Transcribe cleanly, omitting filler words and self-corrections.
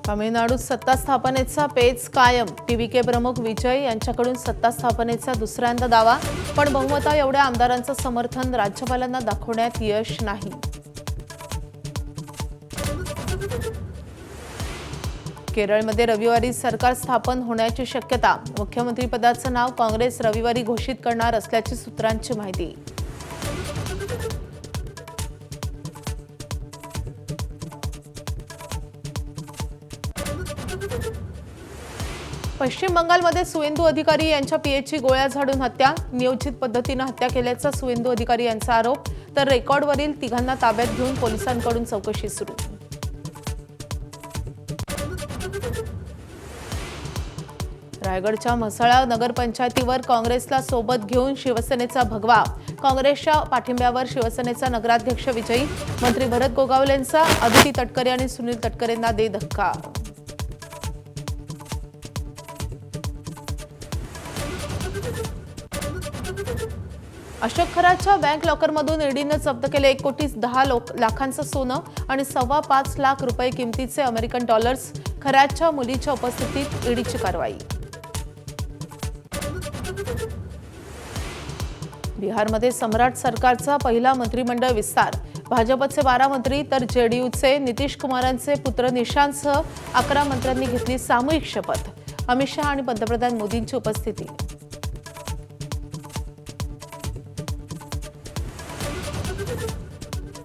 तामिळनाडूत सत्ता स्थापनेचा पेच कायम। टीव्हीके प्रमुख विजय यांच्याकडून सत्ता स्थापनेचा दुसऱ्यांदा दावा, पण बहुमता एवढ्या आमदारांचं समर्थन राज्यपालांना दाखवण्यात यश नाही। केरळमध्ये रविवारी सरकार स्थापन होण्याची शक्यता। मुख्यमंत्रीपदाचं नाव काँग्रेस रविवारी घोषित करणार असल्याची सूत्रांची माहिती। पश्चिम बंगालमध्ये सुवेंदू अधिकारी यांच्या पीएची गोळ्या झाडून हत्या। नियोजित पद्धतीने हत्या केल्याचा सुवेंदू अधिकारी यांचा आरोप, तर रेकॉर्डवरील तिघांना ताब्यात घेऊन पोलिसांकडून चौकशी सुरू। रायगडच्या म्हसळा नगरपंचायतीवर काँग्रेसला सोबत घेऊन शिवसेनेचा भगवा। काँग्रेसच्या पाठिंब्यावर शिवसेनेचा नगराध्यक्ष विजयी। मंत्री भरत गोगावलेंचा अदिती तटकरे आणि सुनील तटकरेंना दे धक्का। अशोक खराच्या बँक लॉकरमधून ईडीनं जप्त केले 1,10,00,000 सोनं आणि ₹5.25 लाख किमतीचे अमेरिकन डॉलर्स। खराच्या मुलीच्या उपस्थितीत ईडीची कारवाई। बिहारमध्ये सम्राट सरकारचा पहिला मंत्रिमंडळ विस्तार। भाजपचे 12 मंत्री तर जेडीयूचे नितीश कुमारांचे पुत्र निशांतसह 11 मंत्र्यांनी घेतली सामूहिक शपथ। अमित शहा आणि पंतप्रधान मोदींची उपस्थिती।